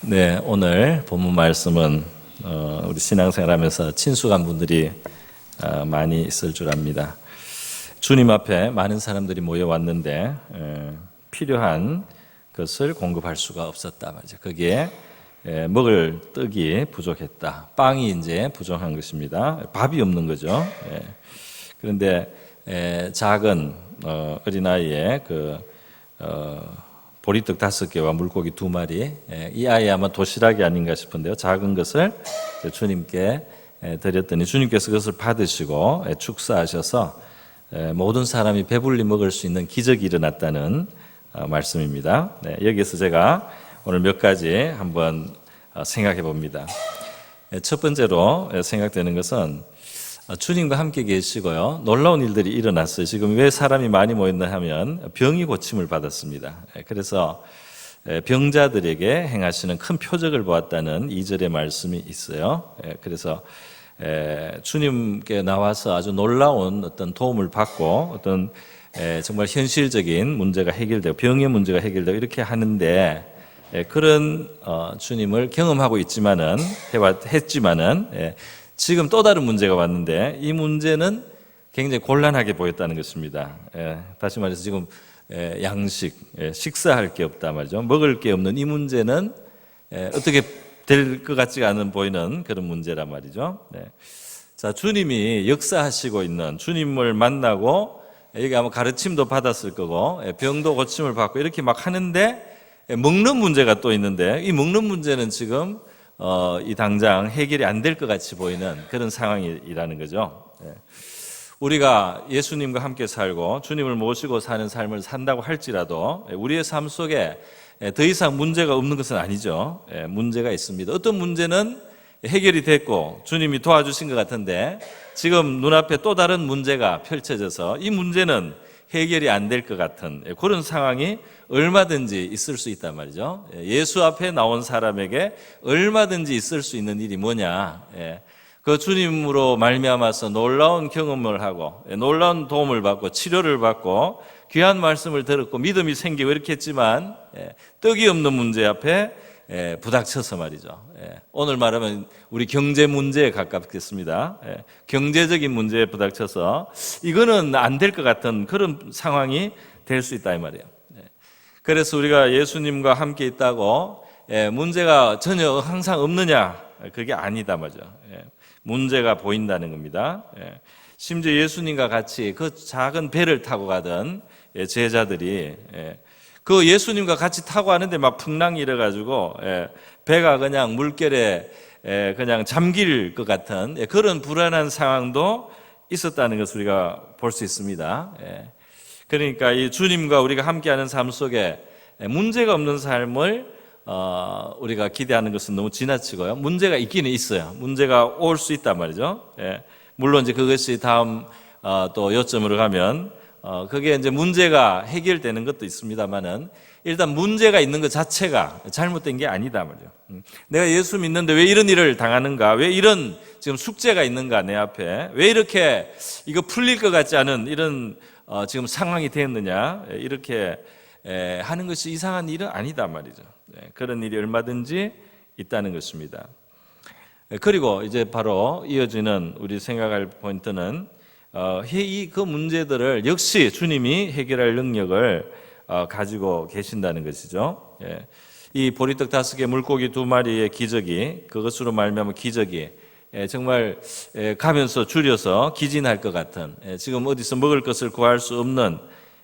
네, 오늘 본문 말씀은 우리 신앙생활하면서 친숙한 분들이 많이 있을 줄 압니다. 주님 앞에 많은 사람들이 모여왔는데 필요한 것을 공급할 수가 없었다 말이죠. 거기에 먹을 떡이 부족했다. 빵이 이제 부족한 것입니다. 밥이 없는 거죠. 그런데 작은 어린아이의 보리떡 5개와 물고기 2마리, 이 아이 아마 도시락이 아닌가 싶은데요. 작은 것을 주님께 드렸더니 주님께서 그것을 받으시고 축사하셔서 모든 사람이 배불리 먹을 수 있는 기적이 일어났다는 말씀입니다. 여기서 제가 오늘 몇 가지 한번 생각해 봅니다. 첫 번째로 생각되는 것은 주님과 함께 계시고요. 놀라운 일들이 일어났어요. 지금 왜 사람이 많이 모였나 하면 병이 고침을 받았습니다. 그래서 병자들에게 행하시는 큰 표적을 보았다는 2절의 말씀이 있어요. 그래서 주님께 나와서 아주 놀라운 어떤 도움을 받고 어떤 정말 현실적인 문제가 해결되고 병의 문제가 해결되고 이렇게 하는데 그런 주님을 경험하고 했지만은 지금 또 다른 문제가 왔는데 이 문제는 굉장히 곤란하게 보였다는 것입니다. 다시 말해서 지금 양식, 식사할 게 없다 말이죠. 먹을 게 없는 이 문제는 어떻게 될 것 같지가 않은 보이는 그런 문제란 말이죠. 자, 주님이 역사하시고 있는 주님을 만나고 여기 아마 가르침도 받았을 거고 병도 고침을 받고 이렇게 막 하는데 먹는 문제가 또 있는데 이 먹는 문제는 지금 이 당장 해결이 안 될 것 같이 보이는 그런 상황이라는 거죠. 우리가 예수님과 함께 살고 주님을 모시고 사는 삶을 산다고 할지라도 우리의 삶 속에 더 이상 문제가 없는 것은 아니죠. 문제가 있습니다. 어떤 문제는 해결이 됐고 주님이 도와주신 것 같은데 지금 눈앞에 또 다른 문제가 펼쳐져서 이 문제는 해결이 안 될 것 같은 그런 상황이 얼마든지 있을 수 있단 말이죠. 예수 앞에 나온 사람에게 얼마든지 있을 수 있는 일이 뭐냐? 그 주님으로 말미암아서 놀라운 경험을 하고 놀라운 도움을 받고 치료를 받고 귀한 말씀을 들었고 믿음이 생기고 이렇게 했지만 떡이 없는 문제 앞에 부닥쳐서 말이죠. 오늘 말하면 우리 경제 문제에 가깝겠습니다. 경제적인 문제에 부닥쳐서 이거는 안 될 것 같은 그런 상황이 될 수 있다 이 말이에요. 그래서 우리가 예수님과 함께 있다고 문제가 전혀 항상 없느냐? 그게 아니다 말이죠. 문제가 보인다는 겁니다. 심지어 예수님과 같이 그 작은 배를 타고 가던 제자들이 그 예수님과 같이 타고 하는데 막 풍랑이 일어가지고 배가 그냥 물결에 그냥 잠길 것 같은 그런 불안한 상황도 있었다는 것을 우리가 볼 수 있습니다. 그러니까 이 주님과 우리가 함께하는 삶 속에 문제가 없는 삶을 우리가 기대하는 것은 너무 지나치고요. 문제가 있기는 있어요. 문제가 올 수 있단 말이죠. 물론 이제 그것이 다음 또 요점으로 가면 그게 이제 문제가 해결되는 것도 있습니다만은 일단 문제가 있는 것 자체가 잘못된 게 아니다 말이죠. 내가 예수 믿는데 왜 이런 일을 당하는가? 왜 이런 지금 숙제가 있는가 내 앞에? 왜 이렇게 이거 풀릴 것 같지 않은 이런 지금 상황이 되었느냐? 이렇게 하는 것이 이상한 일은 아니다 말이죠. 그런 일이 얼마든지 있다는 것입니다. 그리고 이제 바로 이어지는 우리 생각할 포인트는 그 문제들을 역시 주님이 해결할 능력을 가지고 계신다는 것이죠. 이 보리떡 5개 물고기 2마리의 기적이 그것으로 말미암은 기적이 정말 가면서 줄여서 기진할 것 같은 지금 어디서 먹을 것을 구할 수 없는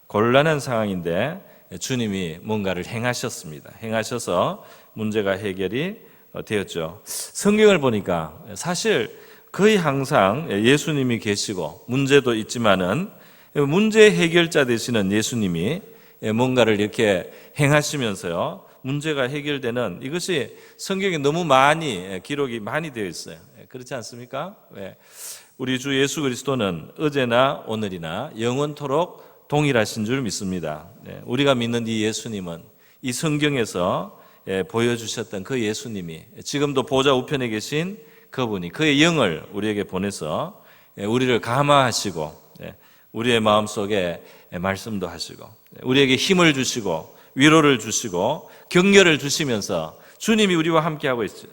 곤란한 상황인데 주님이 뭔가를 행하셨습니다. 행하셔서 문제가 해결이 되었죠. 성경을 보니까 사실 거의 항상 예수님이 계시고 문제도 있지만은 문제 해결자 되시는 예수님이 뭔가를 이렇게 행하시면서요 문제가 해결되는 이것이 성경에 너무 많이 기록이 많이 되어 있어요. 그렇지 않습니까? 우리 주 예수 그리스도는 어제나 오늘이나 영원토록 동일하신 줄 믿습니다. 우리가 믿는 이 예수님은 이 성경에서 보여주셨던 그 예수님이 지금도 보좌 우편에 계신 그분이 그의 영을 우리에게 보내서 우리를 감화하시고 우리의 마음속에 말씀도 하시고 우리에게 힘을 주시고 위로를 주시고 격려를 주시면서 주님이 우리와 함께하고 있죠.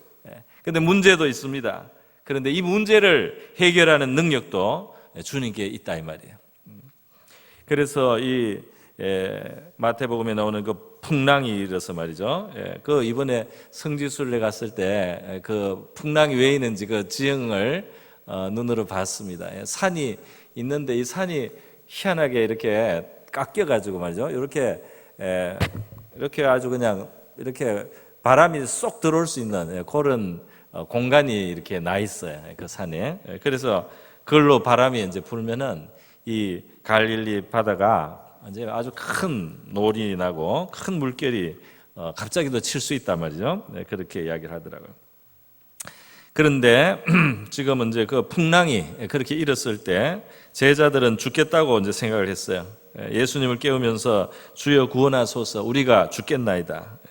그런데 문제도 있습니다. 그런데 이 문제를 해결하는 능력도 주님께 있다 이 말이에요. 그래서 이 마태복음에 나오는 그 풍랑이 일어서 말이죠. 그 이번에 성지순례 갔을 때 그 풍랑이 왜 있는지 그 지형을 눈으로 봤습니다. 산이 있는데 이 산이 희한하게 이렇게 깎여가지고 말이죠. 이렇게 아주 그냥 이렇게 바람이 쏙 들어올 수 있는 그런 공간이 이렇게 나 있어요. 그 산에. 그래서 그걸로 바람이 이제 불면은 이 갈릴리 바다가 이제 아주 큰 노린이 나고 큰 물결이 갑자기도 칠 수 있단 말이죠. 그렇게 이야기를 하더라고요. 그런데 지금은 이제 그 풍랑이 그렇게 일었을 때 제자들은 죽겠다고 이제 생각을 했어요. 예수님을 깨우면서 주여 구원하소서 우리가 죽겠나이다.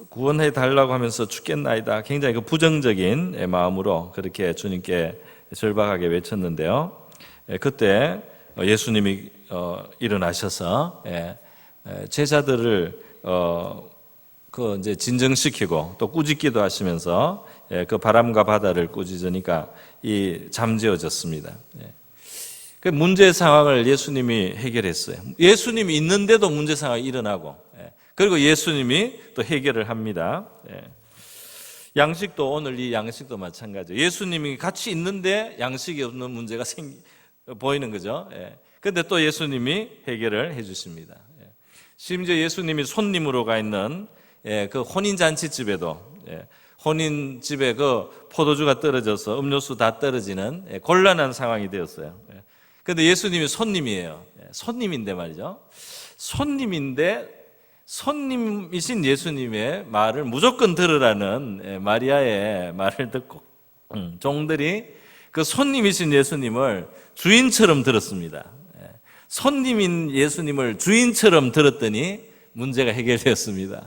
구원해 달라고 하면서 죽겠나이다. 굉장히 그 부정적인 마음으로 그렇게 주님께 절박하게 외쳤는데요. 그때 예수님이 일어나셔서 제자들을 그 이제 진정시키고 또 꾸짖기도 하시면서 그 바람과 바다를 꾸짖으니까 이 잠재워졌습니다. 그 문제 상황을 예수님이 해결했어요. 예수님이 있는데도 문제 상황이 일어나고 그리고 예수님이 또 해결을 합니다. 양식도 오늘 이 양식도 마찬가지예요. 예수님이 같이 있는데 양식이 없는 문제가 보이는 거죠. 그런데 또 예수님이 해결을 해주십니다. 심지어 예수님이 손님으로 가 있는 그 혼인잔치집에도 혼인집에 그 포도주가 떨어져서 음료수 다 떨어지는 곤란한 상황이 되었어요. 그런데 예수님이 손님이에요. 손님인데 말이죠. 손님이신 예수님의 말을 무조건 들으라는 마리아의 말을 듣고 종들이 그 손님이신 예수님을 주인처럼 들었습니다. 손님인 예수님을 주인처럼 들었더니 문제가 해결되었습니다.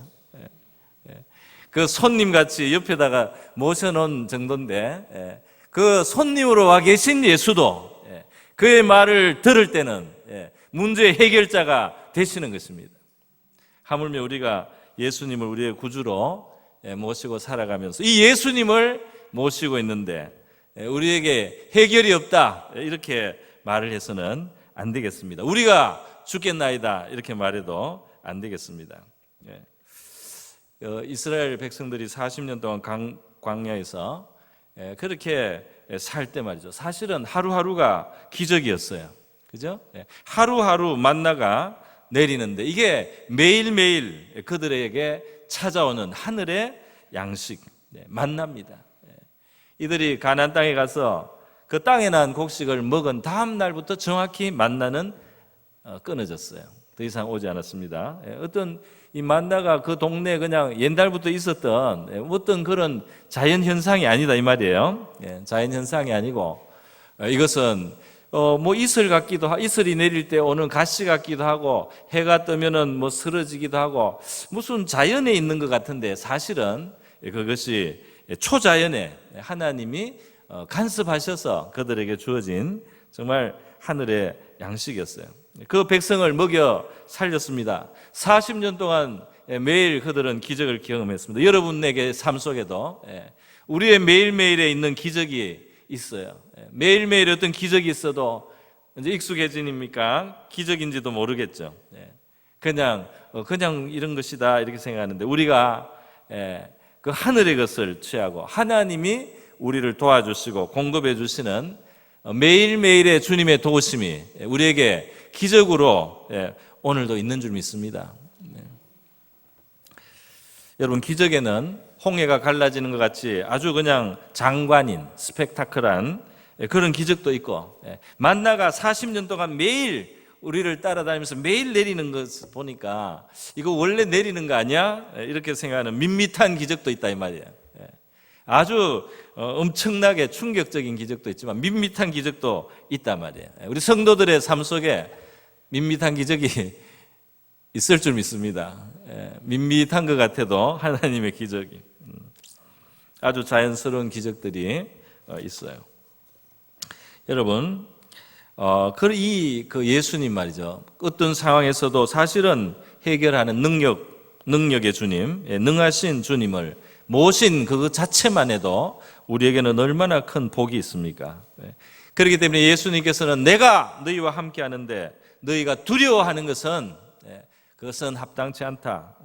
그 손님같이 옆에다가 모셔놓은 정도인데 그 손님으로 와 계신 예수도 그의 말을 들을 때는 문제의 해결자가 되시는 것입니다. 하물며 우리가 예수님을 우리의 구주로 모시고 살아가면서 이 예수님을 모시고 있는데 우리에게 해결이 없다 이렇게 말을 해서는 안 되겠습니다. 우리가 죽겠나이다 이렇게 말해도 안 되겠습니다. 이스라엘 백성들이 40년 동안 광야에서 그렇게 살 때 말이죠. 사실은 하루하루가 기적이었어요. 그죠? 하루하루 만나가 내리는데 이게 매일매일 그들에게 찾아오는 하늘의 양식 만납니다. 이들이 가나안 땅에 가서 그 땅에 난 곡식을 먹은 다음 날부터 정확히 만나는 끊어졌어요. 더 이상 오지 않았습니다. 어떤 이 만나가 그 동네에 그냥 옛날부터 있었던 어떤 그런 자연 현상이 아니다 이 말이에요. 자연 현상이 아니고 이것은 뭐 이슬 같기도 하고 이슬이 내릴 때 오는 가시 같기도 하고 해가 뜨면은 뭐 쓰러지기도 하고 무슨 자연에 있는 것 같은데 사실은 그것이 초자연에 하나님이 간섭하셔서 그들에게 주어진 정말 하늘의 양식이었어요. 그 백성을 먹여 살렸습니다. 40년 동안 매일 그들은 기적을 경험했습니다. 여러분에게 삶 속에도 우리의 매일매일에 있는 기적이 있어요. 매일매일 어떤 기적이 있어도 이제 익숙해지니까 기적인지도 모르겠죠. 그냥 이런 것이다 이렇게 생각하는데 우리가 그 하늘의 것을 취하고 하나님이 우리를 도와주시고 공급해 주시는 매일매일의 주님의 도우심이 우리에게 기적으로 오늘도 있는 줄 믿습니다. 여러분 기적에는 홍해가 갈라지는 것 같이 아주 그냥 장관인 스펙타클한 그런 기적도 있고 만나가 40년 동안 매일 우리를 따라다니면서 매일 내리는 것 보니까 이거 원래 내리는 거 아니야? 이렇게 생각하는 밋밋한 기적도 있다 이 말이에요. 아주 엄청나게 충격적인 기적도 있지만 밋밋한 기적도 있단 말이에요. 우리 성도들의 삶 속에 밋밋한 기적이 있을 줄 믿습니다. 밋밋한 것 같아도 하나님의 기적이 아주 자연스러운 기적들이 있어요. 여러분, 그 예수님 말이죠. 어떤 상황에서도 사실은 해결하는 능력 능력의 주님, 능하신 주님을 모신 그 자체만 해도 우리에게는 얼마나 큰 복이 있습니까? 그렇기 때문에 예수님께서는 내가 너희와 함께 하는데 너희가 두려워하는 것은 그것은 합당치 않다.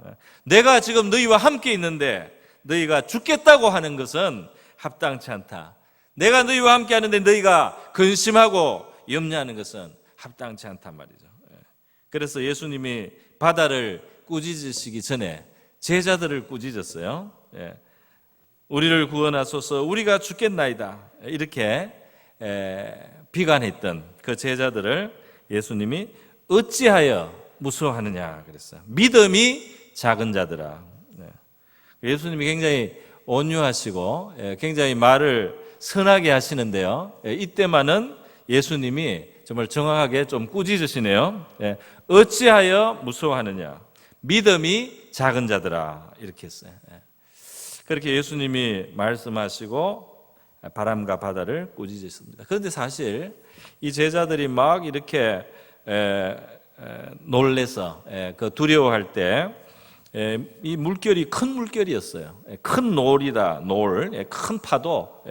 내가 지금 너희와 함께 있는데 너희가 죽겠다고 하는 것은 합당치 않다. 내가 너희와 함께 하는데 너희가 근심하고 염려하는 것은 합당치 않단 말이죠. 그래서 예수님이 바다를 꾸짖으시기 전에 제자들을 꾸짖었어요. 우리를 구원하소서, 우리가 죽겠나이다. 이렇게 비관했던 그 제자들을 예수님이 어찌하여 무서워하느냐 그랬어요. 믿음이 작은 자들아. 예수님이 굉장히 온유하시고 굉장히 말을 선하게 하시는데요. 이때만은 예수님이 정말 정확하게 좀 꾸짖으시네요. 어찌하여 무서워하느냐, 믿음이 작은 자들아, 이렇게 했어요. 그렇게 예수님이 말씀하시고 바람과 바다를 꾸짖으셨습니다. 그런데 사실 이 제자들이 막 이렇게 놀래서 그 두려워할 때 이 물결이 큰 물결이었어요. 큰 놀이다, 큰 파도,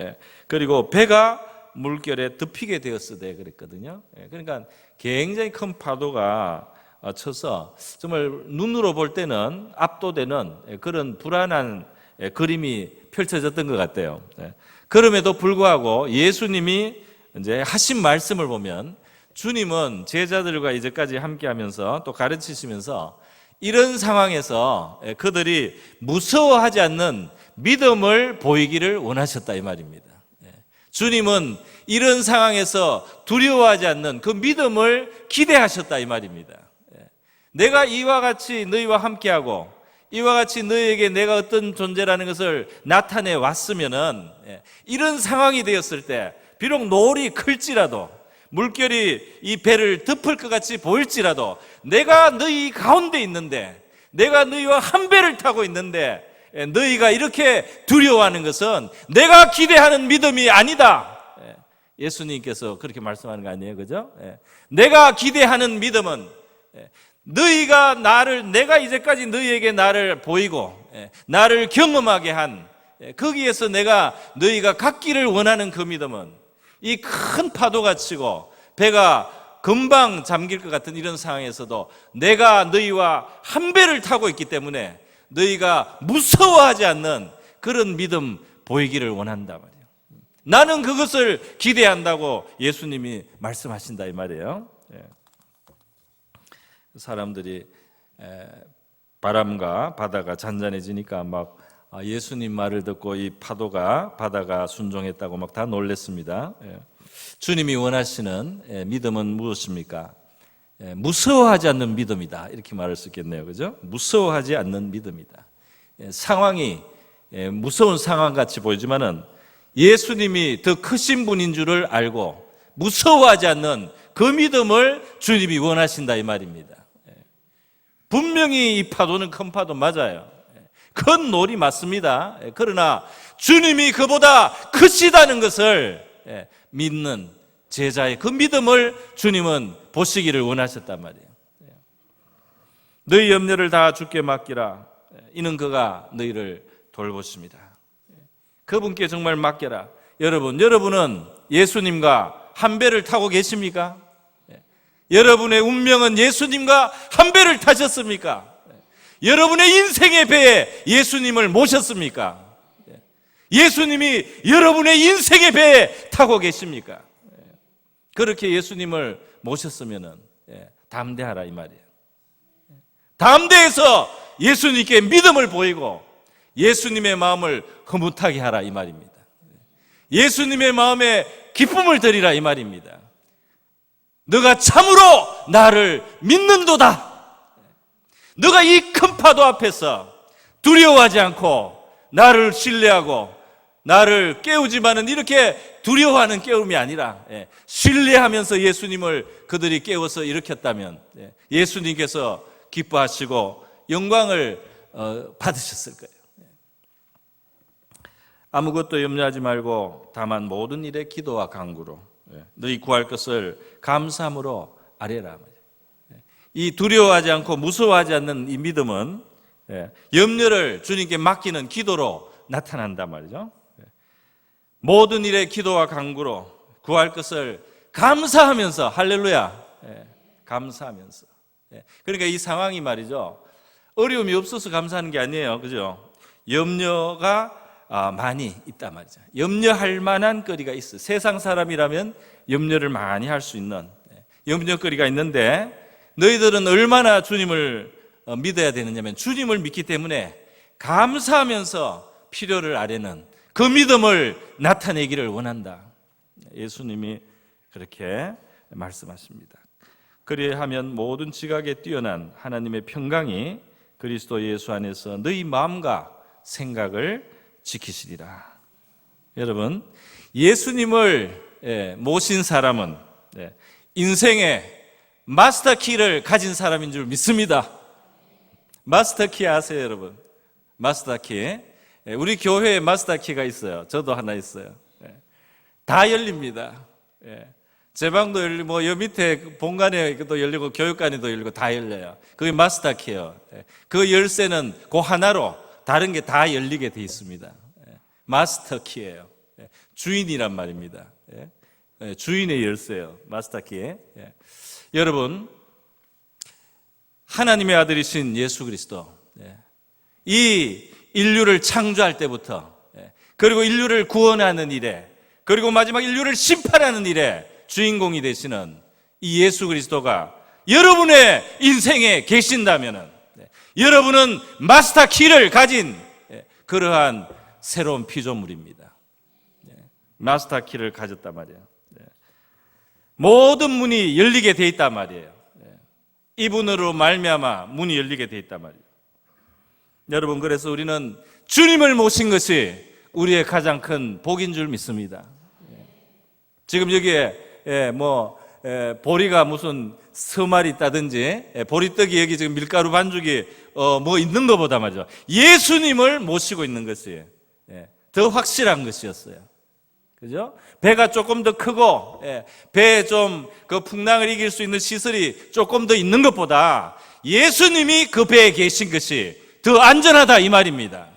그리고 배가 물결에 덮이게 되었으되 그랬거든요. 그러니까 굉장히 큰 파도가 쳐서 정말 눈으로 볼 때는 압도되는 그런 불안한 그림이 펼쳐졌던 것 같아요. 그럼에도 불구하고 예수님이 이제 하신 말씀을 보면 주님은 제자들과 이제까지 함께하면서 또 가르치시면서 이런 상황에서 그들이 무서워하지 않는 믿음을 보이기를 원하셨다 이 말입니다. 주님은 이런 상황에서 두려워하지 않는 그 믿음을 기대하셨다 이 말입니다. 내가 이와 같이 너희와 함께하고 이와 같이 너희에게 내가 어떤 존재라는 것을 나타내 왔으면은 이런 상황이 되었을 때 비록 노을이 클지라도 물결이 이 배를 덮을 것 같이 보일지라도 내가 너희 가운데 있는데 내가 너희와 한 배를 타고 있는데 너희가 이렇게 두려워하는 것은 내가 기대하는 믿음이 아니다. 예수님께서 그렇게 말씀하는 거 아니에요, 그죠? 내가 기대하는 믿음은 너희가 내가 이제까지 너희에게 나를 보이고 나를 경험하게 한 거기에서 내가 너희가 갖기를 원하는 그 믿음은 이 큰 파도가 치고 배가 금방 잠길 것 같은 이런 상황에서도 내가 너희와 한 배를 타고 있기 때문에 너희가 무서워하지 않는 그런 믿음 보이기를 원한다 말이에요. 나는 그것을 기대한다고 예수님이 말씀하신다 이 말이에요. 사람들이 바람과 바다가 잔잔해지니까 막 예수님 말을 듣고 이 바다가 순종했다고 막 다 놀랬습니다. 주님이 원하시는 믿음은 무엇입니까? 무서워하지 않는 믿음이다 이렇게 말할 수 있겠네요, 그죠? 무서워하지 않는 믿음이다. 상황이 무서운 상황 같이 보이지만은 예수님이 더 크신 분인 줄을 알고 무서워하지 않는 그 믿음을 주님이 원하신다 이 말입니다. 분명히 이 파도는 큰 파도 맞아요. 큰 놀이 맞습니다. 그러나 주님이 그보다 크시다는 것을 믿는 제자의 그 믿음을 주님은 보시기를 원하셨단 말이에요. 너희 염려를 다 주께 맡기라. 이는 그가 너희를 돌보십니다. 그분께 정말 맡겨라. 여러분은 예수님과 한 배를 타고 계십니까? 여러분의 운명은 예수님과 한 배를 타셨습니까? 여러분의 인생의 배에 예수님을 모셨습니까? 예수님이 여러분의 인생의 배에 타고 계십니까? 그렇게 예수님을 모셨으면 담대하라 이 말이에요. 담대해서 예수님께 믿음을 보이고 예수님의 마음을 흐뭇하게 하라 이 말입니다. 예수님의 마음에 기쁨을 드리라 이 말입니다. 너가 참으로 나를 믿는도다. 너가 이 큰 파도 앞에서 두려워하지 않고 나를 신뢰하고 나를 깨우지만은 이렇게 두려워하는 깨움이 아니라 신뢰하면서 예수님을 그들이 깨워서 일으켰다면 예수님께서 기뻐하시고 영광을 받으셨을 거예요. 아무것도 염려하지 말고 다만 모든 일에 기도와 간구로 너희 구할 것을 감사함으로 아뢰라. 이 두려워하지 않고 무서워하지 않는 이 믿음은 염려를 주님께 맡기는 기도로 나타난단 말이죠. 모든 일에 기도와 간구로 구할 것을 감사하면서, 할렐루야, 감사하면서. 그러니까 이 상황이 말이죠, 어려움이 없어서 감사하는 게 아니에요, 그죠? 염려가 많이 있단 말이죠. 염려할 만한 거리가 있어요. 세상 사람이라면 염려를 많이 할 수 있는 염려거리가 있는데, 너희들은 얼마나 주님을 믿어야 되느냐면, 주님을 믿기 때문에 감사하면서 필요를 아뢰는 그 믿음을 나타내기를 원한다. 예수님이 그렇게 말씀하십니다. 그리하면 모든 지각에 뛰어난 하나님의 평강이 그리스도 예수 안에서 너희 마음과 생각을 지키시리라. 여러분, 예수님을 모신 사람은 인생의 마스터키를 가진 사람인 줄 믿습니다. 마스터키 아세요, 여러분? 마스터키. 우리 교회에 마스터키가 있어요. 저도 하나 있어요. 다 열립니다. 제 방도 열리고, 여 밑에 본관에도 열리고, 교육관에도 열리고, 다 열려요. 그게 마스터키예요. 그 열쇠는 그 하나로 다른 게 다 열리게 돼 있습니다. 마스터키예요. 주인이란 말입니다. 주인의 열쇠예요, 마스터키. 여러분, 하나님의 아들이신 예수 그리스도, 이 인류를 창조할 때부터, 그리고 인류를 구원하는 일에, 그리고 마지막 인류를 심판하는 일에 주인공이 되시는 이 예수 그리스도가 여러분의 인생에 계신다면, 여러분은 마스터 키를 가진 그러한 새로운 피조물입니다. 마스터 키를 가졌단 말이에요. 모든 문이 열리게 돼 있단 말이에요. 이분으로 말미암아 문이 열리게 돼 있단 말이에요. 여러분, 그래서 우리는 주님을 모신 것이 우리의 가장 큰 복인 줄 믿습니다. 지금 여기에 보리가 무슨 서말이 있다든지, 보리떡이 여기 지금 밀가루 반죽이 뭐 있는 것보다 말이죠, 예수님을 모시고 있는 것이 더 확실한 것이었어요. 그죠? 배가 조금 더 크고, 배에 좀 그 풍랑을 이길 수 있는 시설이 조금 더 있는 것보다 예수님이 그 배에 계신 것이 더 안전하다, 이 말입니다.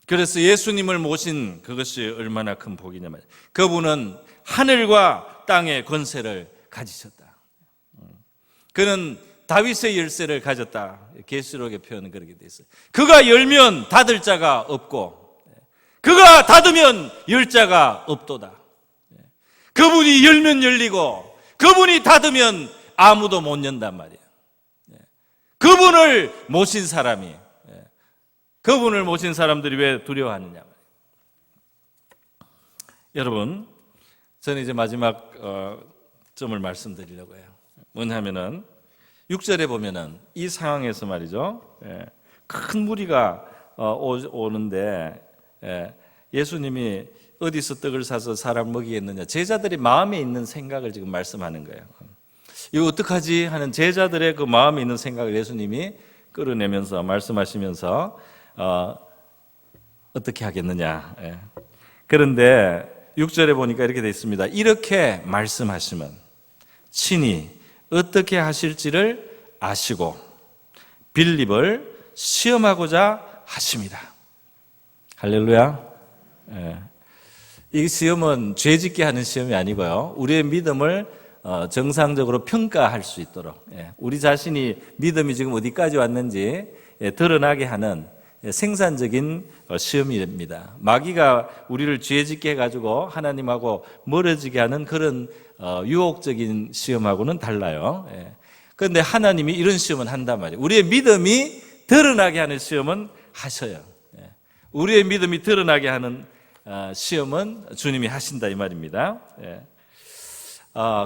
그래서 예수님을 모신 그것이 얼마나 큰 복이냐면, 그분은 하늘과 땅의 권세를 가지셨다. 그는 다윗의 열쇠를 가졌다. 계시록의 표현은 그렇게 돼 있어요. 그가 열면 닫을 자가 없고, 그가 닫으면 열 자가 없도다. 그분이 열면 열리고, 그분이 닫으면 아무도 못 연단 말이에요. 그분을 모신 사람이, 그분을 모신 사람들이 왜 두려워하느냐 말이에요. 여러분, 저는 이제 마지막 점을 말씀드리려고 해요. 뭐냐면은 6절에 보면은 이 상황에서 말이죠, 큰 무리가 오는데 예수님이 어디서 떡을 사서 사람 먹이겠느냐, 제자들의 마음에 있는 생각을 지금 말씀하는 거예요. 이거 어떡하지 하는 제자들의 그 마음에 있는 생각을 예수님이 끌어내면서 말씀하시면서 어떻게 하겠느냐. 그런데 6절에 보니까 이렇게 되어 있습니다. 이렇게 말씀하시면 친히 어떻게 하실지를 아시고 빌립을 시험하고자 하십니다. 할렐루야. 이 시험은 죄짓게 하는 시험이 아니고요, 우리의 믿음을 정상적으로 평가할 수 있도록, 우리 자신이 믿음이 지금 어디까지 왔는지 드러나게 하는 생산적인 시험입니다. 마귀가 우리를 죄짓게 해가지고 하나님하고 멀어지게 하는 그런 유혹적인 시험하고는 달라요. 그런데 하나님이 이런 시험은 한단 말이에요. 우리의 믿음이 드러나게 하는 시험은 하셔요. 우리의 믿음이 드러나게 하는 시험은 주님이 하신다, 이 말입니다.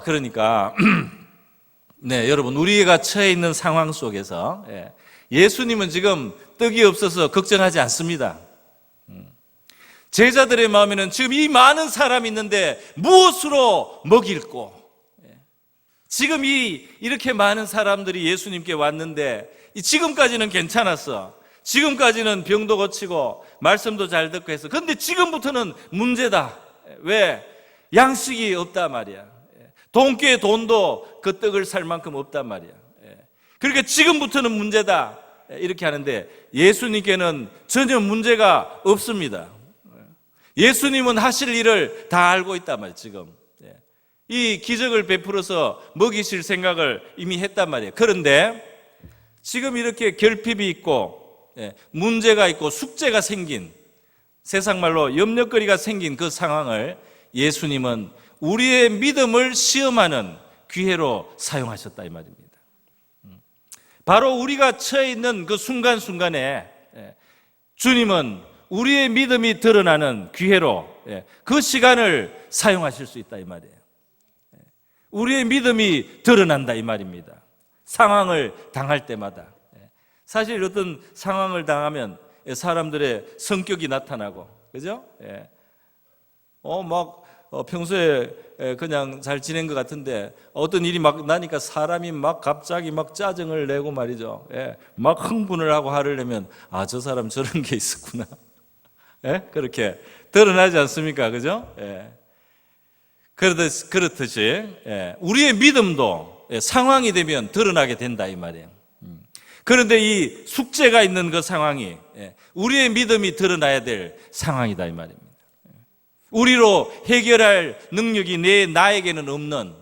그러니까 여러분, 우리가 처해 있는 상황 속에서 예수님은 지금 떡이 없어서 걱정하지 않습니다. 제자들의 마음에는 지금 이 많은 사람이 있는데 무엇으로 먹일꼬? 지금 이렇게 많은 사람들이 예수님께 왔는데 지금까지는 괜찮았어. 지금까지는 병도 고치고 말씀도 잘 듣고 해서. 그런데 지금부터는 문제다. 왜? 양식이 없단 말이야. 돈께 돈도 그 떡을 살 만큼 없단 말이야. 그러니까 지금부터는 문제다 이렇게 하는데 예수님께는 전혀 문제가 없습니다. 예수님은 하실 일을 다 알고 있단 말이에요. 지금 이 기적을 베풀어서 먹이실 생각을 이미 했단 말이에요. 그런데 지금 이렇게 결핍이 있고 문제가 있고 숙제가 생긴, 세상 말로 염려거리가 생긴 그 상황을 예수님은 우리의 믿음을 시험하는 기회로 사용하셨다 이 말입니다. 바로 우리가 처해 있는 그 순간순간에 주님은 우리의 믿음이 드러나는 기회로 그 시간을 사용하실 수 있다 이 말이에요. 우리의 믿음이 드러난다 이 말입니다. 상황을 당할 때마다. 사실 어떤 상황을 당하면 사람들의 성격이 나타나고, 그죠? 평소에 그냥 잘 지낸 것 같은데 어떤 일이 막 나니까 사람이 막 갑자기 막 짜증을 내고 말이죠. 막 흥분을 하고 화를 내면 저 사람 저런 게 있었구나. 그렇게 드러나지 않습니까? 그죠? 그렇듯이 우리의 믿음도 상황이 되면 드러나게 된다 이 말이에요. 그런데 이 숙제가 있는 그 상황이 우리의 믿음이 드러나야 될 상황이다 이 말입니다. 우리로 해결할 능력이 나에게는 없는,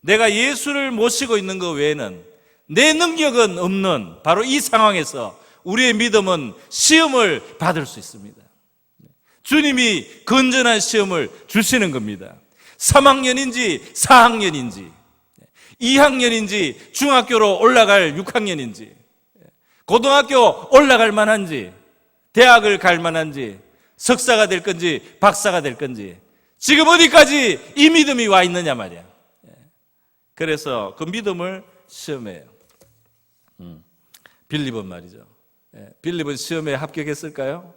내가 예수를 모시고 있는 것 외에는 내 능력은 없는 바로 이 상황에서 우리의 믿음은 시험을 받을 수 있습니다. 주님이 건전한 시험을 주시는 겁니다. 3학년인지 4학년인지 2학년인지 중학교로 올라갈 6학년인지 고등학교 올라갈 만한지 대학을 갈 만한지 석사가 될 건지 박사가 될 건지 지금 어디까지 이 믿음이 와 있느냐 말이야. 그래서 그 믿음을 시험해요. 빌립은 말이죠. 빌립은 시험에 합격했을까요?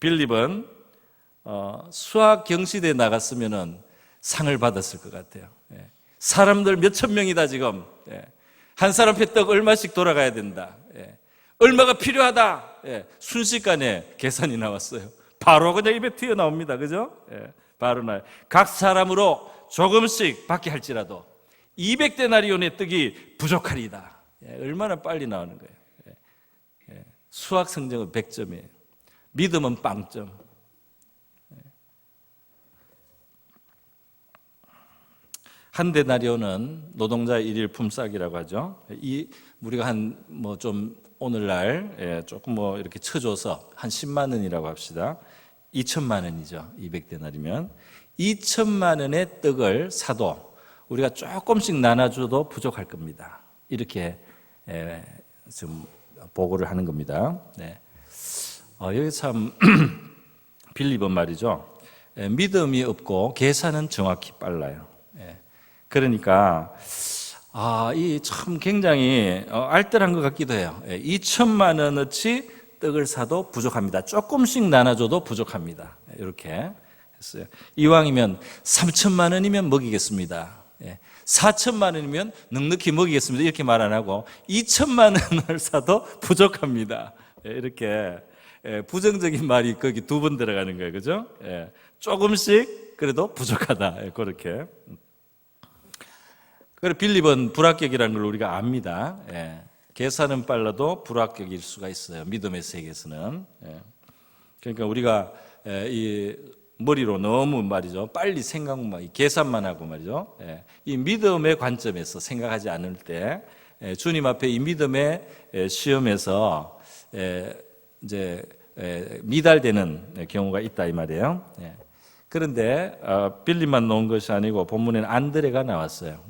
빌립은 수학 경시대에 나갔으면 상을 받았을 것 같아요. 사람들 몇천 명이다 지금. 한 사람 회떡 얼마씩 돌아가야 된다. 얼마가 필요하다. 순식간에 계산이 나왔어요. 바로 그냥 입에 튀어나옵니다. 그죠? 바로 나요. 각 사람으로 조금씩 받게 할지라도 200데나리온의 떡이 부족하리다. 얼마나 빨리 나오는 거예요. 수학 성적은 100점이에요. 믿음은 빵점. 한 데나리온은 노동자 일일 품삯이라고 하죠. 우리가 좀 오늘날 조금 이렇게 쳐줘서 한 10만 원이라고 합시다. 2천만 원이죠. 200데나리면 2천만 원의 떡을 사도 우리가 조금씩 나눠줘도 부족할 겁니다. 이렇게 지금 보고를 하는 겁니다. 여기 참 빌립은 말이죠. 믿음이 없고 계산은 정확히 빨라요. 그러니까 이 참 굉장히 알뜰한 것 같기도 해요. 2천만 원어치 떡을 사도 부족합니다. 조금씩 나눠줘도 부족합니다. 이렇게 했어요. 이왕이면 3천만 원이면 먹이겠습니다. 4천만 원이면 넉넉히 먹이겠습니다. 이렇게 말 안 하고 2천만 원을 사도 부족합니다. 이렇게 부정적인 말이 거기 두 번 들어가는 거예요. 그죠? 조금씩 그래도 부족하다. 그렇게. 그래서 빌립은 불합격이라는 걸 우리가 압니다. 계산은 빨라도 불합격일 수가 있어요. 믿음의 세계에서는. 그러니까 우리가 이 머리로 너무 말이죠. 빨리 생각만, 계산만 하고 말이죠. 이 믿음의 관점에서 생각하지 않을 때 주님 앞에 이 믿음의 시험에서 이제 미달되는 경우가 있다 이 말이에요. 그런데 빌립만 놓은 것이 아니고 본문에는 안드레가 나왔어요.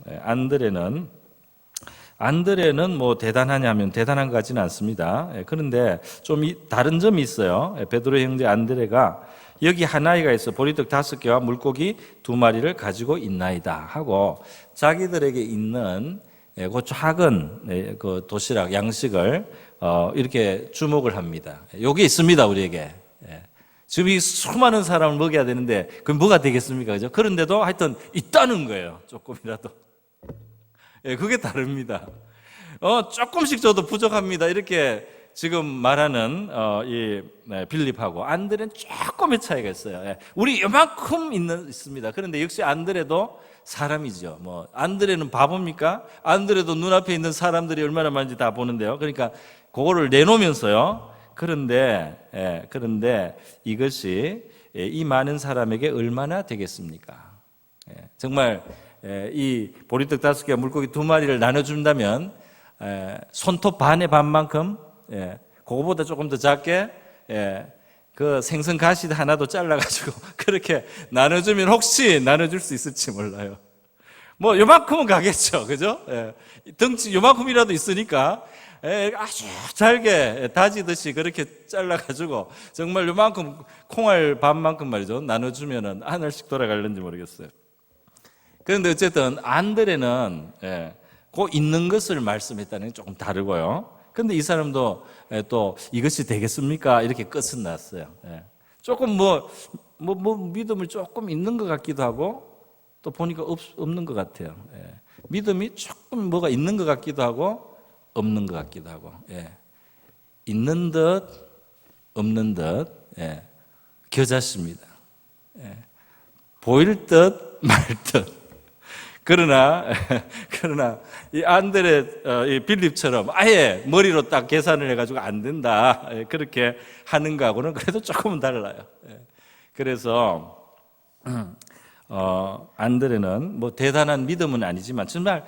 안드레는 뭐 대단하냐면 대단한 것 같지는 않습니다. 그런데 좀 다른 점이 있어요. 베드로 형제 안드레가 여기 한 아이가 있어 보리떡 5개와 물고기 2마리를 가지고 있나이다 하고 자기들에게 있는 그 작은 그 도시락 양식을 이렇게 주목을 합니다. 여기 있습니다 우리에게. 지금 이 수많은 사람을 먹여야 되는데 그럼 뭐가 되겠습니까? 그죠? 그런데도 하여튼 있다는 거예요. 조금이라도. 그게 다릅니다. 조금씩 줘도 부족합니다. 이렇게 지금 말하는 이 빌립하고 안드레는 조금의 차이가 있어요. 우리 요만큼 있습니다. 그런데 역시 안드레도 사람이죠. 뭐 안드레는 바보입니까? 안드레도 눈앞에 있는 사람들이 얼마나 많은지 다 보는데요. 그러니까 그거를 내놓으면서요. 그런데 이것이 이 많은 사람에게 얼마나 되겠습니까? 정말 이 보리떡 5개와 물고기 2마리를 나눠준다면 손톱 반의 반만큼, 그거보다 조금 더 작게 그 생선 가시 하나도 잘라가지고 그렇게 나눠주면 혹시 나눠줄 수 있을지 몰라요. 뭐 요만큼은 가겠죠, 그죠? 덩치 요만큼이라도 있으니까 아주 잘게 다지듯이 그렇게 잘라가지고 정말 요만큼 콩알 반만큼 말이죠 나눠주면은 하늘씩 돌아갈는지 모르겠어요. 그런데 어쨌든 안드레는 그 있는 것을 말씀했다는 게 조금 다르고요. 근데 이 사람도 또 이것이 되겠습니까? 이렇게 끝은 났어요. 조금 뭐 믿음을 조금 있는 것 같기도 하고 또 보니까 없는 것 같아요. 믿음이 조금 뭐가 있는 것 같기도 하고 없는 것 같기도 하고, 있는 듯 없는 듯 겨자씨입니다. 보일 듯 말 듯. 그러나 이 안드레, 이 빌립처럼 아예 머리로 딱 계산을 해가지고 안 된다 그렇게 하는 거하고는 그래도 조금은 달라요. 그래서 안드레는 뭐 대단한 믿음은 아니지만 정말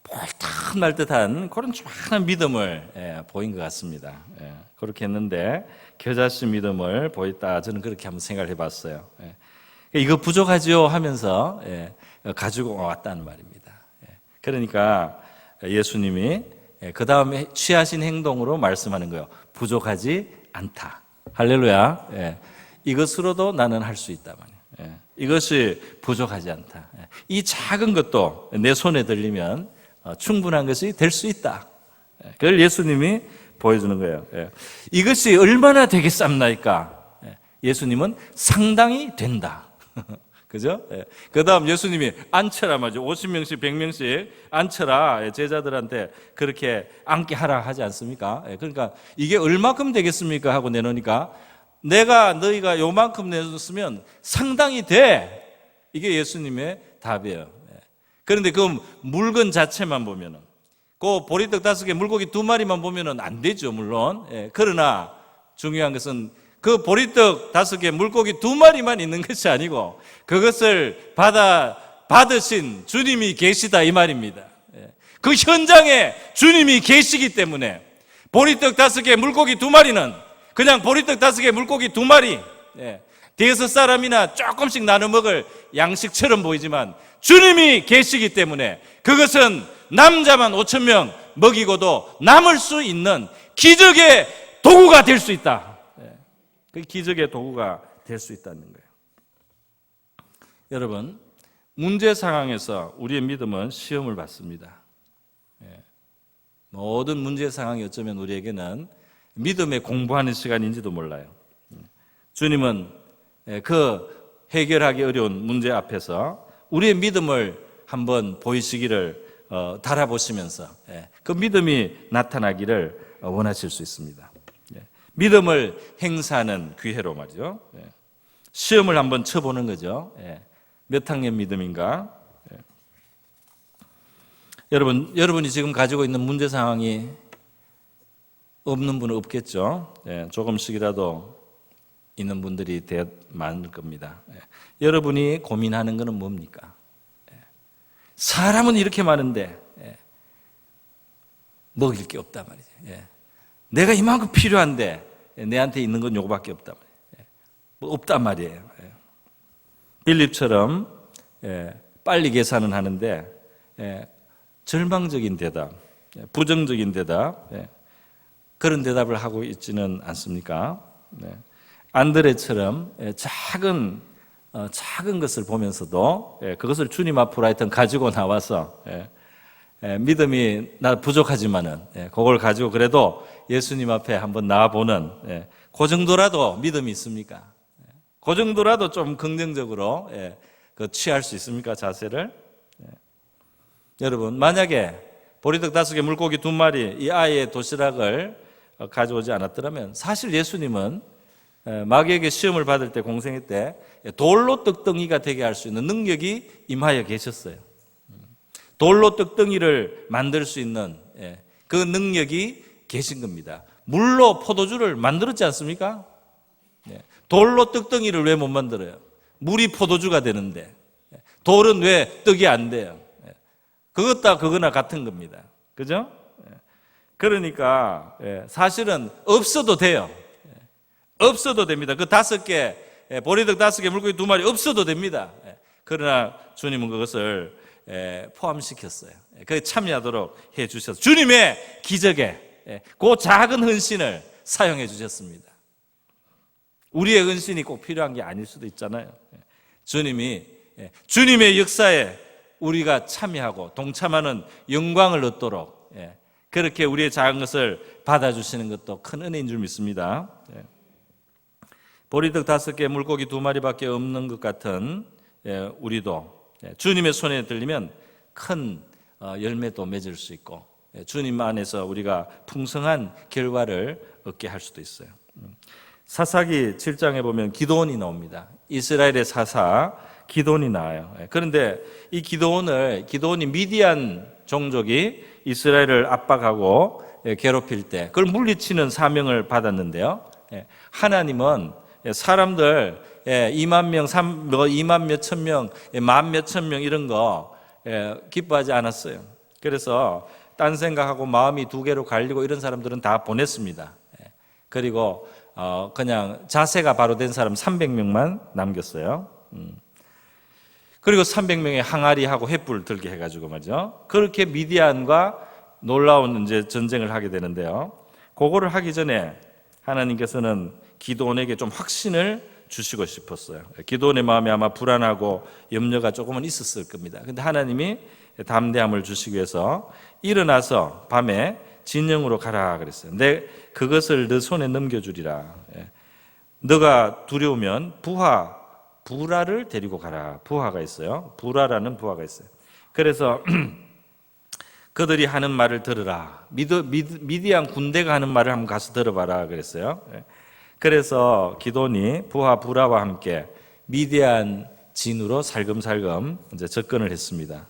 볼듯 말듯한 그런 조만한 믿음을 보인 것 같습니다. 그렇게 했는데 겨자씨 믿음을 보였다. 저는 그렇게 한번 생각을 해봤어요. 이거 부족하죠 하면서 가지고 왔다는 말입니다. 그러니까 예수님이 그 다음에 취하신 행동으로 말씀하는 거예요. 부족하지 않다. 할렐루야. 이것으로도 나는 할 수 있다 말이에요. 이것이 부족하지 않다. 이 작은 것도 내 손에 들리면 충분한 것이 될 수 있다. 그걸 예수님이 보여주는 거예요. 이것이 얼마나 되겠습니까? 예수님은 상당히 된다. 그죠? 그 다음 예수님이 앉혀라 말이죠. 50명씩 100명씩 앉혀라 제자들한테 그렇게 앉게 하라 하지 않습니까? 그러니까 이게 얼마큼 되겠습니까? 하고 내놓으니까 너희가 요만큼 내줬으면 상당히 돼. 이게 예수님의 답이에요. 그런데 그 물건 자체만 보면은 그 보리떡 5개 물고기 2마리만 보면은 안 되죠, 물론. 그러나 중요한 것은 그 보리떡 5개 물고기 2마리만 있는 것이 아니고 그것을 받으신 주님이 계시다 이 말입니다. 그 현장에 주님이 계시기 때문에 보리떡 5개 물고기 2마리는 그냥 보리떡 5개 물고기 2마리 대여섯 사람이나 조금씩 나눠 먹을 양식처럼 보이지만 주님이 계시기 때문에 그것은 남자만 5,000명 먹이고도 남을 수 있는 기적의 도구가 될 수 있다. 그 기적의 도구가 될 수 있다는 거예요. 여러분, 문제 상황에서 우리의 믿음은 시험을 받습니다. 모든 문제 상황이 어쩌면 우리에게는 믿음의 공부하는 시간인지도 몰라요. 주님은 그 해결하기 어려운 문제 앞에서 우리의 믿음을 한번 보이시기를 달아보시면서 그 믿음이 나타나기를 원하실 수 있습니다. 믿음을 행사하는 기회로 말이죠. 시험을 한번 쳐보는 거죠. 몇 학년 믿음인가? 여러분이 지금 가지고 있는 문제 상황이 없는 분은 없겠죠. 조금씩이라도 있는 분들이 많을 겁니다. 여러분이 고민하는 것은 뭡니까? 사람은 이렇게 많은데 먹일 게 없단 말이죠. 내가 이만큼 필요한데 내한테 있는 건 요거밖에 없단 말이에요. 뭐 없단 말이에요. 빌립처럼 빨리 계산은 하는데 절망적인 대답, 부정적인 대답, 그런 대답을 하고 있지는 않습니까? 안드레처럼 작은 것을 보면서도 그것을 주님 앞으로 하여튼 가지고 나와서 믿음이 나 부족하지만은 그걸 가지고 그래도 예수님 앞에 한번 나와보는 그 정도라도 믿음이 있습니까? 그 정도라도 좀 긍정적으로 취할 수 있습니까? 자세를? 여러분, 만약에 보리떡 5개 물고기 2마리 이 아이의 도시락을 가져오지 않았더라면 사실 예수님은 마귀에게 시험을 받을 때 공생애 때 돌로 떡덩이가 되게 할 수 있는 능력이 임하여 계셨어요. 돌로 떡덩이를 만들 수 있는 그 능력이 계신 겁니다. 물로 포도주를 만들었지 않습니까? 돌로 떡덩이를 왜 못 만들어요? 물이 포도주가 되는데 돌은 왜 떡이 안 돼요? 그것도 그거나 같은 겁니다. 그죠? 그러니까 사실은 없어도 돼요. 없어도 됩니다. 그 5개, 보리떡 5개, 물고기 2마리 없어도 됩니다. 그러나 주님은 그것을 포함시켰어요. 거기에 참여하도록 해 주셔서 주님의 기적에 그 작은 헌신을 사용해 주셨습니다. 우리의 헌신이 꼭 필요한 게 아닐 수도 있잖아요. 주님의 역사에 우리가 참여하고 동참하는 영광을 얻도록 그렇게 우리의 작은 것을 받아주시는 것도 큰 은혜인 줄 믿습니다. 보리떡 5개, 물고기 2마리밖에 없는 것 같은 우리도 주님의 손에 들리면 큰 열매도 맺을 수 있고 주님 안에서 우리가 풍성한 결과를 얻게 할 수도 있어요. 사사기 7장에 보면 기드온이 나옵니다. 이스라엘의 사사 기드온이 나와요. 그런데 이 기드온이 미디안 종족이 이스라엘을 압박하고 괴롭힐 때 그걸 물리치는 사명을 받았는데요. 하나님은 사람들 2만 명, 2만 몇천 명, 1만 몇천 명 이런 거 기뻐하지 않았어요. 그래서 딴 생각하고 마음이 두 개로 갈리고 이런 사람들은 다 보냈습니다. 그리고 그냥 자세가 바로 된 사람 300명만 남겼어요. 그리고 300명의 항아리하고 횃불 들게 해가지고 말이죠. 그렇게 미디안과 놀라운 이제 전쟁을 하게 되는데요. 그거를 하기 전에 하나님께서는 기드온에게 좀 확신을 주시고 싶었어요. 기드온의 마음이 아마 불안하고 염려가 조금은 있었을 겁니다. 그런데 하나님이 담대함을 주시기 위해서 일어나서 밤에 진영으로 가라 그랬어요. 내 그것을 너 손에 넘겨주리라. 너가 두려우면 부라를 데리고 가라. 부하가 있어요. 부라라는 부하가 있어요. 그래서 그들이 하는 말을 들으라. 미디안 군대가 하는 말을 한번 가서 들어봐라 그랬어요. 그래서 기드온이 부라와 함께 미디안 진으로 살금살금 이제 접근을 했습니다.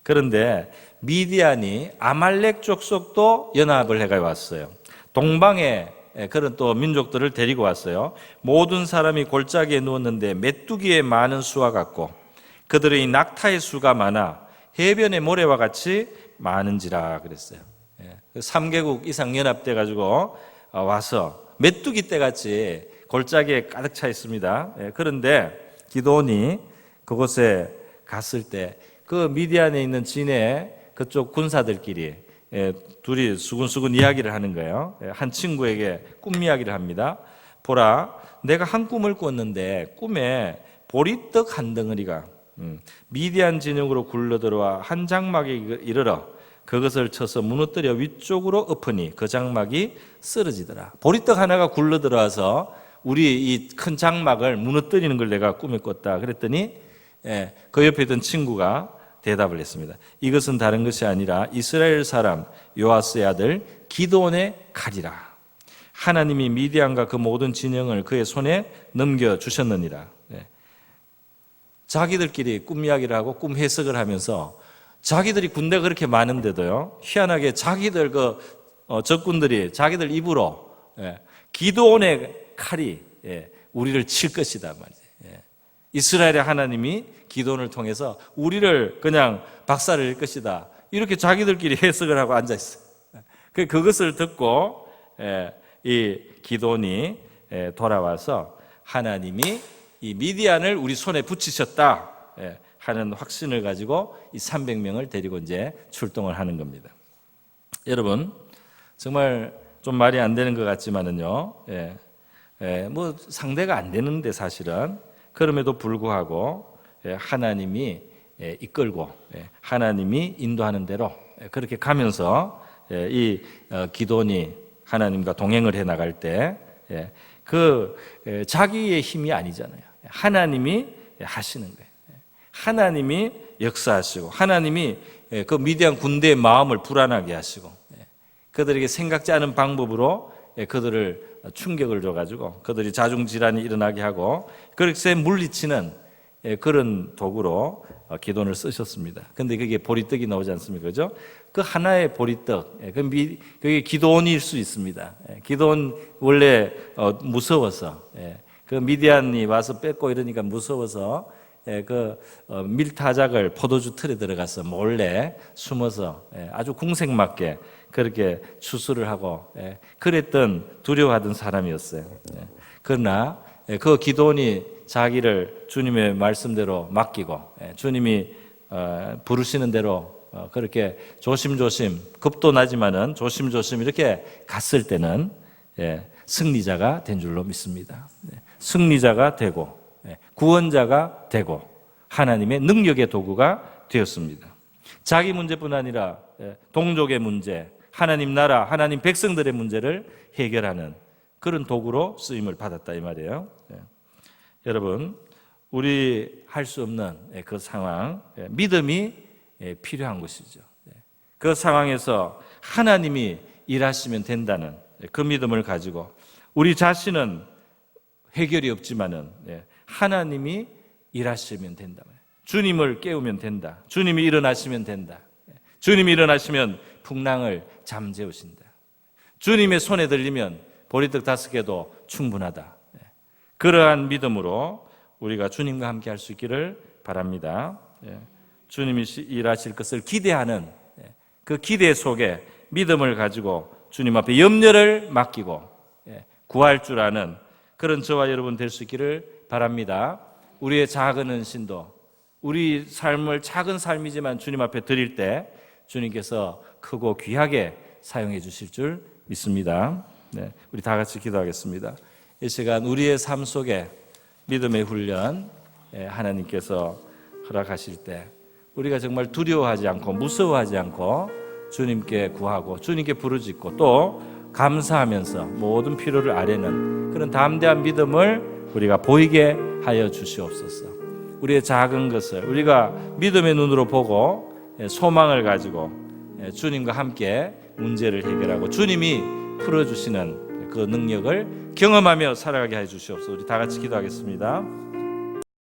그런데 미디안이 아말렉 족속도 연합을 해가 왔어요. 동방에 그런 또 민족들을 데리고 왔어요. 모든 사람이 골짜기에 누웠는데 메뚜기의 많은 수와 같고 그들의 낙타의 수가 많아 해변의 모래와 같이 많은지라 그랬어요. 3개국 이상 연합돼 가지고 와서 메뚜기 떼같이 골짜기에 가득 차 있습니다. 그런데 기드온이 그곳에 갔을 때 그 미디안에 있는 진의 그쪽 군사들끼리 둘이 수근수근 이야기를 하는 거예요. 한 친구에게 꿈 이야기를 합니다. 보라, 내가 한 꿈을 꿨는데 꿈에 보리떡 한 덩어리가 미디안 진영으로 굴러들어와 한 장막에 이르러 그것을 쳐서 무너뜨려 위쪽으로 엎으니 그 장막이 쓰러지더라. 보리떡 하나가 굴러들어와서 우리 이 큰 장막을 무너뜨리는 걸 내가 꿈에 꿨다. 그랬더니 그 옆에 있던 친구가 대답을 했습니다. 이것은 다른 것이 아니라 이스라엘 사람 요아스의 아들 기드온의 칼이라. 하나님이 미디안과 그 모든 진영을 그의 손에 넘겨주셨느니라. 자기들끼리 꿈 이야기를 하고 꿈 해석을 하면서 자기들이 군대가 그렇게 많은데도요, 희한하게 자기들 적군들이 자기들 입으로 기드온의 칼이 우리를 칠 것이다 말이에요. 이스라엘의 하나님이 기드온을 통해서 우리를 그냥 박살낼 것이다. 이렇게 자기들끼리 해석을 하고 앉아 있어요. 그것을 듣고 이 기드온이 돌아와서 하나님이 이 미디안을 우리 손에 붙이셨다 하는 확신을 가지고 이 300명을 데리고 이제 출동을 하는 겁니다. 여러분, 정말 좀 말이 안 되는 것 같지만은요, 뭐 상대가 안 되는데 사실은 그럼에도 불구하고 하나님이 이끌고 하나님이 인도하는 대로 그렇게 가면서 이 기드온이 하나님과 동행을 해 나갈 때 그 자기의 힘이 아니잖아요. 하나님이 하시는 거예요. 하나님이 역사하시고 하나님이 그 미디안 군대의 마음을 불안하게 하시고 그들에게 생각지 않은 방법으로 그들을 충격을 줘가지고 그들이 자중질환이 일어나게 하고 그렇게 물리치는 그런 도구로 기도원을 쓰셨습니다. 근데 그게 보리떡이 나오지 않습니까? 그죠? 그 하나의 보리떡, 그게 기도원일 수 있습니다. 기도원 원래 무서워서 그 미디안이 와서 뺏고 이러니까 무서워서 그 밀타작을 포도주 틀에 들어가서 몰래 숨어서 아주 궁색맞게 그렇게 추수를 하고 그랬던 두려워하던 사람이었어요. 그러나 그 기도원이 자기를 주님의 말씀대로 맡기고 주님이 부르시는 대로 그렇게 조심조심 겁도 나지만은 조심조심 이렇게 갔을 때는 승리자가 된 줄로 믿습니다. 승리자가 되고 구원자가 되고 하나님의 능력의 도구가 되었습니다. 자기 문제뿐 아니라 동족의 문제, 하나님 나라, 하나님 백성들의 문제를 해결하는 그런 도구로 쓰임을 받았다 이 말이에요. 여러분, 우리 할 수 없는 그 상황, 믿음이 필요한 것이죠. 그 상황에서 하나님이 일하시면 된다는 그 믿음을 가지고 우리 자신은 해결이 없지만은 하나님이 일하시면 된다. 주님을 깨우면 된다. 주님이 일어나시면 된다. 주님이 일어나시면 풍랑을 잠재우신다. 주님의 손에 들리면 보리떡 5개도 충분하다. 그러한 믿음으로 우리가 주님과 함께 할 수 있기를 바랍니다. 주님이 일하실 것을 기대하는 그 기대 속에 믿음을 가지고 주님 앞에 염려를 맡기고 구할 줄 아는 그런 저와 여러분 될 수 있기를 바랍니다. 우리의 작은 헌신도 우리 삶을 작은 삶이지만 주님 앞에 드릴 때 주님께서 크고 귀하게 사용해 주실 줄 믿습니다. 우리 다 같이 기도하겠습니다. 이 시간 우리의 삶 속에 믿음의 훈련 하나님께서 허락하실 때 우리가 정말 두려워하지 않고 무서워하지 않고 주님께 구하고 주님께 부르짖고 또 감사하면서 모든 필요를 아뢰는 그런 담대한 믿음을 우리가 보이게 하여 주시옵소서. 우리의 작은 것을 우리가 믿음의 눈으로 보고 소망을 가지고 주님과 함께 문제를 해결하고 주님이 풀어주시는 그 능력을 경험하며 살아가게 해 주시옵소서. 우리 다 같이 기도하겠습니다.